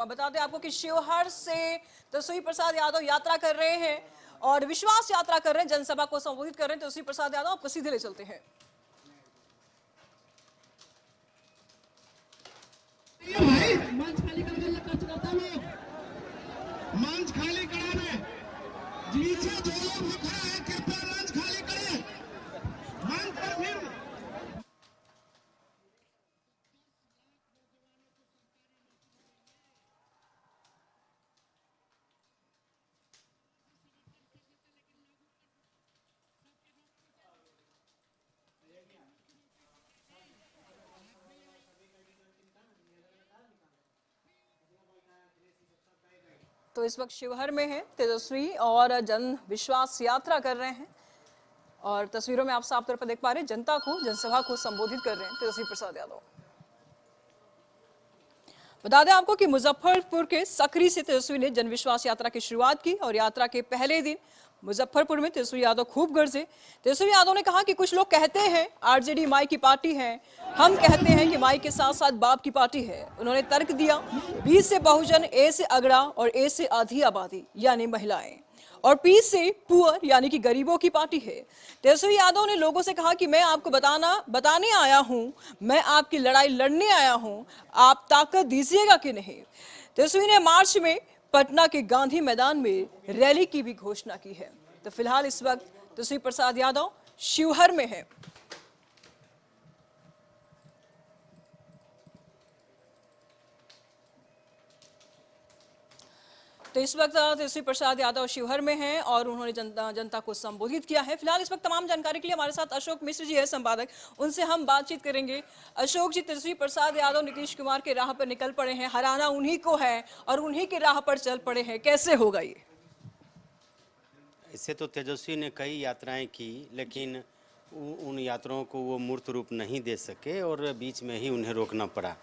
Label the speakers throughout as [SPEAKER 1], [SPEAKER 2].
[SPEAKER 1] बता दें आपको कि शिवहर से तेजस्वी प्रसाद यादव यात्रा कर रहे हैं और विश्वास यात्रा कर रहे हैं, जनसभा को संबोधित कर रहे हैं तेजस्वी प्रसाद यादव। आपको सीधे ले चलते हैं।
[SPEAKER 2] मंच खाली करा दे। नीचे जो लोग खड़ा है कृपया मंच खाली करें। मंच पर फिर
[SPEAKER 1] तो इस वक्त शिवहर में है तेजस्वी और जन विश्वास यात्रा कर रहे हैं और तस्वीरों में आप साफ तौर पर देख पा रहे हैं जनता को, जनसभा को संबोधित कर रहे हैं तेजस्वी प्रसाद यादव। बता दें आपको कि मुजफ्फरपुर के सकरी से तेजस्वी ने जन विश्वास यात्रा की शुरुआत की और यात्रा के पहले दिन मुजफ्फरपुर में तेजस्वी यादव खूब गरजे। तेजस्वी यादव ने कहा कि कुछ लोग कहते हैं आरजेडी माई की पार्टी है, हम कहते हैं कि माई के साथ साथ बाप की पार्टी है। उन्होंने तर्क दिया, बी से बहुजन, ए से अगड़ा और ए से आधी आबादी यानी महिलाएं और पी से पुअर यानी कि गरीबों की पार्टी है। तेजस्वी यादव ने लोगों से कहा कि मैं आपको बताने आया हूं, मैं आपकी लड़ाई लड़ने आया हूं, आप ताकत दीजिएगा कि नहीं। तेजस्वी ने मार्च में पटना के गांधी मैदान में रैली की भी घोषणा की है। तो फिलहाल इस वक्त तेजस्वी प्रसाद यादव शिवहर में है। तो इस वक्त तेजस्वी प्रसाद यादव शिवहर में हैं और उन्होंने जनता को संबोधित किया है। फिलहाल इस वक्त तमाम जानकारी के लिए हमारे साथ अशोक मिश्र जी है संपादक, उनसे हम बातचीत करेंगे। अशोक जी, तेजस्वी प्रसाद यादव नीतीश कुमार के राह पर निकल पड़े हैं, हराना उन्हीं को है और उन्हीं के राह पर चल पड़े हैं, कैसे होगा ये?
[SPEAKER 3] इससे तो तेजस्वी ने कई यात्राएं की, लेकिन उन यात्राओं को वो मूर्त रूप नहीं दे सके और बीच में ही उन्हें रोकना पड़ा।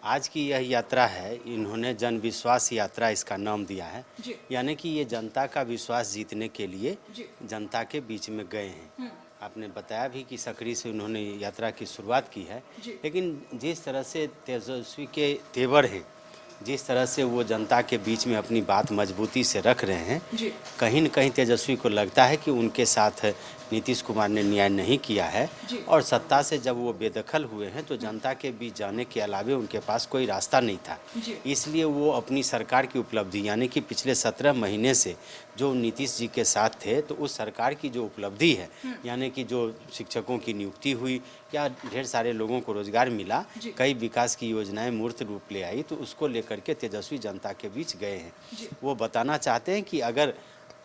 [SPEAKER 3] आज की यह यात्रा है, इन्होंने जन विश्वास यात्रा इसका नाम दिया है, यानी कि ये जनता का विश्वास जीतने के लिए जनता के बीच में गए हैं। आपने बताया भी कि सकरी से उन्होंने यात्रा की शुरुआत की है, लेकिन जिस तरह से तेजस्वी के तेवर हैं, जिस तरह से वो जनता के बीच में अपनी बात मजबूती से रख रहे हैं, कहीं न कहीं तेजस्वी को लगता है कि उनके साथ नीतीश कुमार ने न्याय नहीं किया है और सत्ता से जब वो बेदखल हुए हैं तो जनता के बीच जाने के अलावे उनके पास कोई रास्ता नहीं था। इसलिए वो अपनी सरकार की उपलब्धि, यानी कि पिछले 17 महीने से जो नीतीश जी के साथ थे, तो उस सरकार की जो उपलब्धि है, यानी कि जो शिक्षकों की नियुक्ति हुई या ढेर सारे लोगों को रोजगार मिला, कई विकास की योजनाएं मूर्त रूप ले आई, तो उसको लेकर के तेजस्वी जनता के बीच गए हैं। वो बताना चाहते हैं कि अगर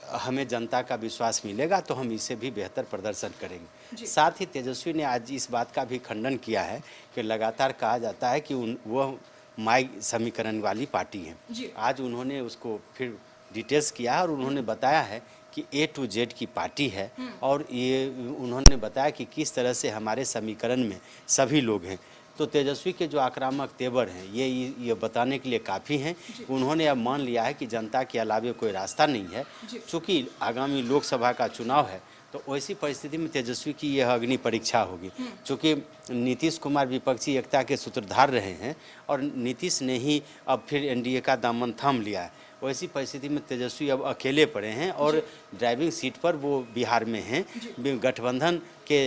[SPEAKER 3] हमें जनता का विश्वास मिलेगा तो हम इससे भी बेहतर प्रदर्शन करेंगे। साथ ही तेजस्वी ने आज इस बात का भी खंडन किया है कि लगातार कहा जाता है कि वो माई समीकरण वाली पार्टी है। आज उन्होंने उसको फिर डिटेल्स किया और उन्होंने बताया है कि A to Z की पार्टी है और ये उन्होंने बताया कि किस तरह से हमारे समीकरण में सभी लोग हैं। तो तेजस्वी के जो आक्रामक तेवर हैं ये बताने के लिए काफ़ी हैं। उन्होंने अब मान लिया है कि जनता के अलावे कोई रास्ता नहीं है। चूँकि आगामी लोकसभा का चुनाव है तो वैसी परिस्थिति में तेजस्वी की यह अग्नि परीक्षा होगी। चूँकि नीतीश कुमार विपक्षी एकता के सूत्रधार रहे हैं और नीतीश ने ही अब फिर NDA का दामन थाम लिया है। वैसी परिस्थिति में तेजस्वी अब अकेले पड़े हैं और ड्राइविंग सीट पर वो बिहार में हैं। गठबंधन के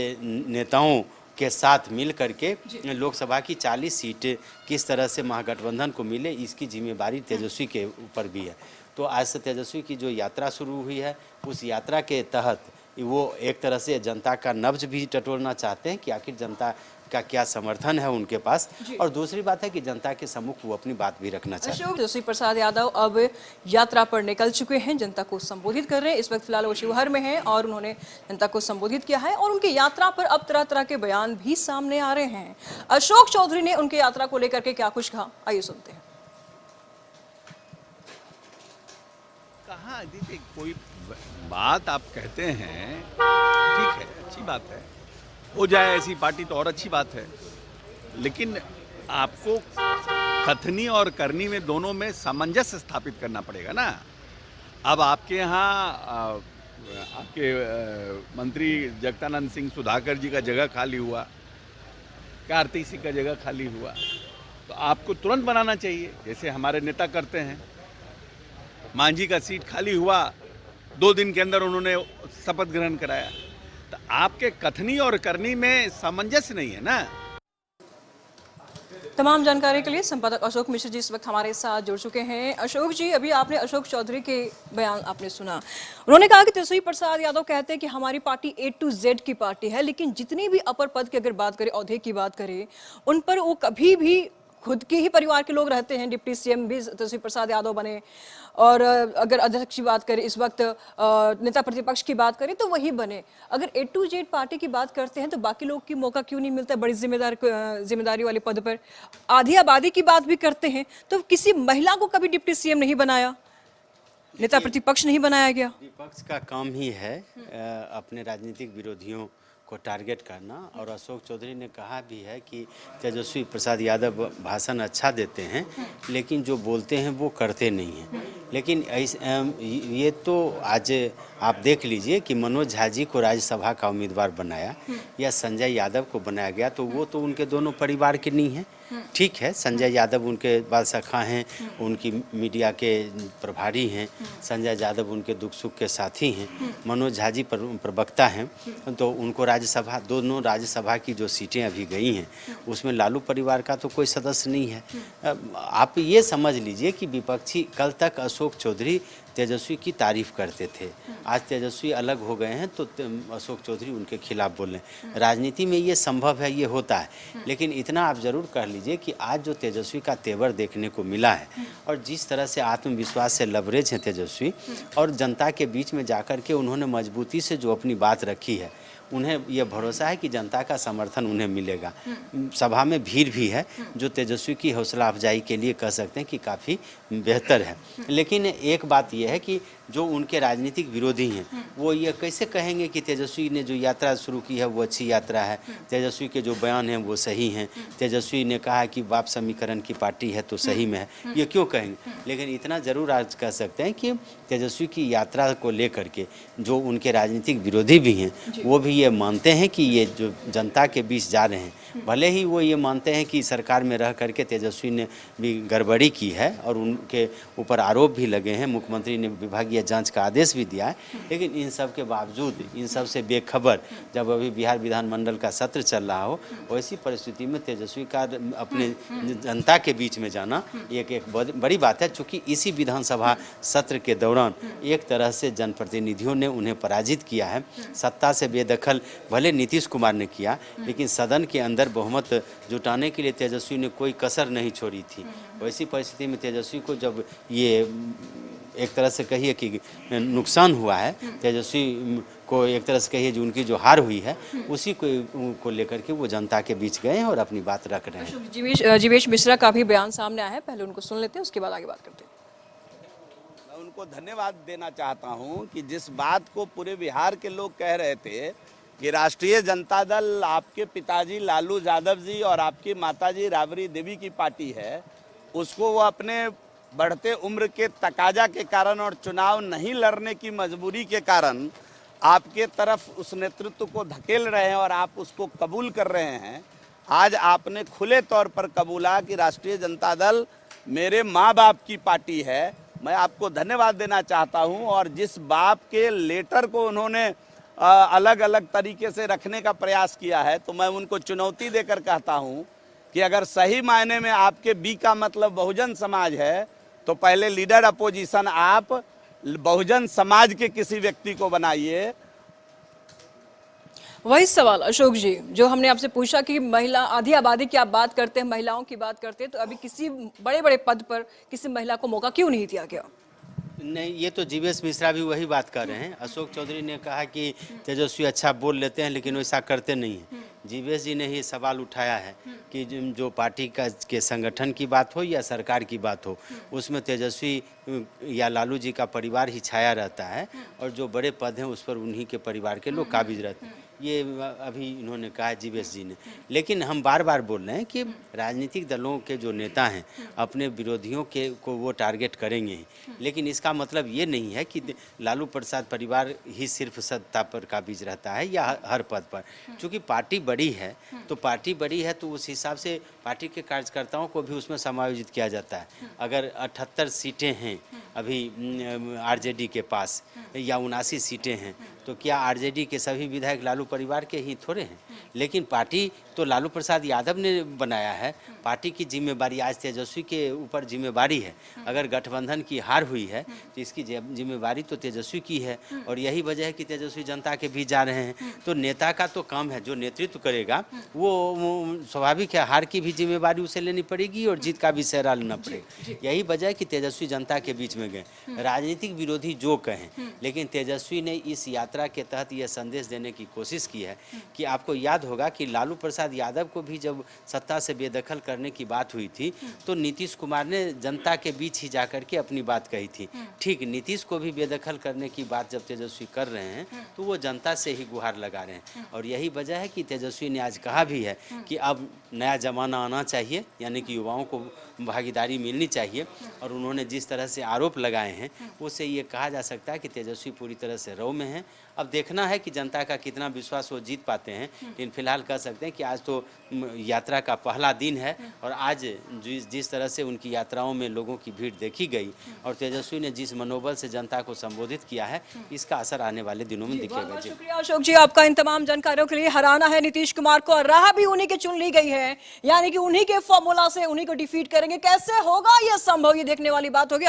[SPEAKER 3] नेताओं के साथ मिल करके लोकसभा की 40 सीट किस तरह से महागठबंधन को मिले, इसकी जिम्मेदारी तेजस्वी के ऊपर भी है। तो आज से तेजस्वी की जो यात्रा शुरू हुई है, उस यात्रा के तहत वो एक तरह से जनता का नब्ज भी टटोलना चाहते हैं कि आखिर जनता का क्या समर्थन है उनके पास, और दूसरी बात है कि जनता के सम्मुख वो अपनी बात भी रखना चाहते हैं।
[SPEAKER 1] तेजस्वी प्रसाद यादव अब यात्रा पर निकल चुके हैं, जनता को संबोधित कर रहे हैं। इस वक्त फिलहाल वो शिवहर में हैं और उन्होंने जनता को संबोधित किया है और उनकी यात्रा पर अब तरह तरह के बयान भी सामने आ रहे हैं। अशोक चौधरी ने उनकी यात्रा को लेकर के क्या कुछ कहा, आइए सुनते हैं।
[SPEAKER 4] कहाँ दीदी कोई बात आप कहते हैं, ठीक है, अच्छी बात है, हो जाए ऐसी पार्टी तो और अच्छी बात है, लेकिन आपको कथनी और करनी में दोनों में सामंजस्य स्थापित करना पड़ेगा ना। अब आपके यहाँ आपके मंत्री जगदानंद सिंह सुधाकर जी का जगह खाली हुआ, कार्तिक सिंह का जगह खाली हुआ, तो आपको तुरंत बनाना चाहिए, जैसे हमारे नेता करते हैं। मांझी का सीट खाली हुआ, 2 दिन के अंदर उन्होंने शपथ ग्रहण कराया। तो आपके कथनी और करनी में सामंजस्य नहीं है ना।
[SPEAKER 1] तमाम जानकारी के लिए संपादक अशोक मिश्र जी इस वक्त हमारे साथ जुड़ चुके हैं। अशोक जी, अभी आपने अशोक चौधरी के बयान आपने सुना। उन्होंने कहा कि तेजस्वी प्रसाद यादव कहते हैं कि हमारी पार्टी A to Z की पार्टी है, लेकिन जितनी भी अपर पद की अगर बात करें, औहदे की बात करें, उन पर वो कभी भी खुद के ही परिवार के लोग रहते हैं। डिप्टी सीएम भी तेजस्वी प्रसाद यादव बने, और अगर अध्यक्ष की बात करें, इस वक्त नेता प्रतिपक्ष की बात करें, तो वही बने। अगर A to Z पार्टी की बात करते हैं तो बाकी लोग की मौका क्यों नहीं मिलता बड़ी जिम्मेदारी वाले पद पर? आधी आबादी की बात भी करते हैं तो किसी महिला को कभी डिप्टी सीएम नहीं बनाया, नेता प्रतिपक्ष नहीं बनाया गया।
[SPEAKER 3] विपक्ष का काम ही है अपने राजनीतिक विरोधियों को टारगेट करना। और अशोक चौधरी ने कहा भी है कि तेजस्वी प्रसाद यादव भाषण अच्छा देते हैं, लेकिन जो बोलते हैं वो करते नहीं हैं। लेकिन ये तो आज आप देख लीजिए कि मनोज झा जी को राज्यसभा का उम्मीदवार बनाया या संजय यादव को बनाया गया, तो वो तो उनके दोनों परिवार के नहीं हैं। ठीक है, संजय यादव उनके बाल सखा हैं, उनकी मीडिया के प्रभारी हैं, संजय यादव उनके दुख सुख के साथी हैं, मनोज झा जी प्रवक्ता हैं, तो उनको राज्यसभा, दोनों राज्यसभा की जो सीटें अभी गई हैं उसमें लालू परिवार का तो कोई सदस्य नहीं है। आप ये समझ लीजिए कि विपक्षी कल तक अशोक चौधरी तेजस्वी की तारीफ करते थे, आज तेजस्वी अलग हो गए हैं तो अशोक चौधरी उनके खिलाफ बोल रहे हैं। राजनीति में ये संभव है, ये होता है, लेकिन इतना आप जरूर कर लीजिए कि आज जो तेजस्वी का तेवर देखने को मिला है और जिस तरह से आत्मविश्वास से लबरेज हैं तेजस्वी, और जनता के बीच में जाकर के उन्होंने मजबूती से जो अपनी बात रखी है, उन्हें यह भरोसा है कि जनता का समर्थन उन्हें मिलेगा। सभा में भीड़ भी है जो तेजस्वी की हौसला अफजाई के लिए कह सकते हैं कि काफ़ी बेहतर है। लेकिन एक बात यह है कि जो उनके राजनीतिक विरोधी हैं वो ये कैसे कहेंगे कि तेजस्वी ने जो यात्रा शुरू की है वो अच्छी यात्रा है, तेजस्वी के जो बयान हैं वो सही हैं, तेजस्वी ने कहा कि बाप समीकरण की पार्टी है तो सही में है, ये क्यों कहेंगे? लेकिन इतना ज़रूर आज कह सकते हैं कि तेजस्वी की यात्रा को लेकर के जो उनके राजनीतिक विरोधी भी हैं वो भी ये मानते हैं कि ये जो जनता के बीच जा रहे हैं, भले ही वो ये मानते हैं कि सरकार में रह करके तेजस्वी ने भी गड़बड़ी की है और उनके ऊपर आरोप भी लगे हैं, मुख्यमंत्री ने विभागीय जांच का आदेश भी दिया है, लेकिन इन सब के बावजूद, इन सब से बेखबर जब अभी बिहार विधानमंडल का सत्र चल रहा हो, वैसी परिस्थिति में तेजस्वी का अपने जनता के बीच में जाना एक बड़ी बात है। चूँकि इसी विधानसभा सत्र के दौरान एक तरह से जनप्रतिनिधियों ने उन्हें पराजित किया है। सत्ता से बेदखल भले नीतीश कुमार ने किया, लेकिन सदन के अंदर बहुमत जुटाने के लिए तेजस्वी ने कोई कसर नहीं छोड़ी थी। वैसी परिस्थिति में तेजस्वी को जब ये एक तरह से कहिए कि नुकसान हुआ है, तेजस्वी को एक तरह से कहिए जो उनकी जो हार हुई है उसी को लेकर के वो जनता के बीच गए हैं और अपनी बात रख रहे हैं।
[SPEAKER 1] जीवेश मिश्रा का भी बयान सामने आया है, पहले उनको सुन लेते हैं, उसके बाद आगे बात करते हैं।
[SPEAKER 5] मैं उनको धन्यवाद देना चाहता हूं कि जिस बात को पूरे बिहार के लोग कह रहे थे कि राष्ट्रीय जनता दल आपके पिताजी लालू यादव जी और आपकी माताजी राबड़ी देवी की पार्टी है, उसको वो अपने बढ़ते उम्र के तकाजा के कारण और चुनाव नहीं लड़ने की मजबूरी के कारण आपके तरफ उस नेतृत्व को धकेल रहे हैं और आप उसको कबूल कर रहे हैं। आज आपने खुले तौर पर कबूला कि राष्ट्रीय जनता दल मेरे माँ बाप की पार्टी है। मैं आपको धन्यवाद देना चाहता हूं। और जिस बाप के लेटर को उन्होंने अलग अलग तरीके से रखने का प्रयास किया है, तो मैं उनको चुनौती देकर कहता हूं कि अगर सही मायने में आपके बी का मतलब बहुजन समाज है, तो पहले लीडर अपोजिशन आप बहुजन समाज के किसी व्यक्ति को बनाइए।
[SPEAKER 1] वही सवाल अशोक जी जो हमने आपसे पूछा कि महिला आधी आबादी की आप बात करते हैं, महिलाओं की बात करते हैं, तो अभी किसी बड़े बड़े पद पर किसी महिला को मौका क्यों नहीं दिया गया?
[SPEAKER 3] नहीं, ये तो जीवेश मिश्रा भी वही बात कर रहे हैं। अशोक चौधरी ने कहा कि तेजस्वी अच्छा बोल लेते हैं लेकिन वैसा करते नहीं हैं। जीवेश जी ने ये सवाल उठाया है कि जो पार्टी के संगठन की बात हो या सरकार की बात हो, उसमें तेजस्वी या लालू जी का परिवार ही छाया रहता है और जो बड़े पद हैं उस पर उन्हीं के परिवार के लोग काबिज रहते हैं। ये अभी इन्होंने कहा जीवेश जी ने। लेकिन हम बार बार बोल रहे हैं कि राजनीतिक दलों के जो नेता हैं अपने विरोधियों को वो टारगेट करेंगे ही, लेकिन इसका मतलब ये नहीं है कि लालू प्रसाद परिवार ही सिर्फ सत्ता पर काबिज रहता है या हर पद पर। चूँकि पार्टी बड़ी है तो पार्टी बड़ी है तो उस हिसाब से पार्टी के कार्यकर्ताओं को भी उसमें समायोजित किया जाता है। अगर 78 सीटें हैं अभी आरजेडी के पास या 79 सीटें हैं, तो क्या आरजेडी के सभी विधायक लालू परिवार के ही थोड़े हैं? लेकिन पार्टी तो लालू प्रसाद यादव ने बनाया है। पार्टी की जिम्मेवारी आज तेजस्वी के ऊपर जिम्मेवारी है। अगर गठबंधन की हार हुई है तो इसकी जिम्मेवारी तो तेजस्वी की है, और यही वजह है कि तेजस्वी जनता के बीच जा रहे हैं। तो नेता का तो काम है, जो नेतृत्व करेगा वो स्वाभाविक है, हार की भी जिम्मेवारी उसे लेनी पड़ेगी और जीत का भी सहरा लेना पड़ेगा। यही वजह है कि तेजस्वी जनता के बीच में गए। राजनीतिक विरोधी जो कहें, लेकिन तेजस्वी ने इस यात्रा के तहत यह संदेश देने की कोशिश की है कि आपको याद होगा कि लालू प्रसाद यादव को भी जब सत्ता से बेदखल करने की बात हुई थी तो नीतीश कुमार ने जनता के बीच ही जाकर के अपनी बात कही थी। ठीक नीतीश को भी बेदखल करने की बात जब तेजस्वी कर रहे हैं तो वो जनता से ही गुहार लगा रहे हैं, और यही वजह है कि तेजस्वी ने आज कहा भी है कि अब नया जमाना आना चाहिए, यानी कि युवाओं को भागीदारी मिलनी चाहिए। और उन्होंने जिस तरह से आरोप लगाए हैं उससे ये कहा जा सकता है कि तेजस्वी पूरी तरह से रौ में हैं। अब देखना है कि जनता का कितना विश्वास वो जीत पाते हैं, लेकिन फिलहाल कह सकते हैं कि आज तो यात्रा का पहला दिन है, और आज जिस तरह से उनकी यात्राओं में लोगों की भीड़ देखी गई और तेजस्वी ने जिस मनोबल से जनता को संबोधित किया है, इसका असर आने वाले दिनों में दिखेगा।
[SPEAKER 1] शुक्रिया अशोक जी आपका इन तमाम जानकारियों के लिए। हराना है नीतीश कुमार को और राह भी उन्हीं की चुन ली गई है, यानी कि उन्हीं के फॉर्मूला से उन्हीं को डिफीट करेंगे। कैसे होगा यह संभव, ये देखने वाली बात होगी।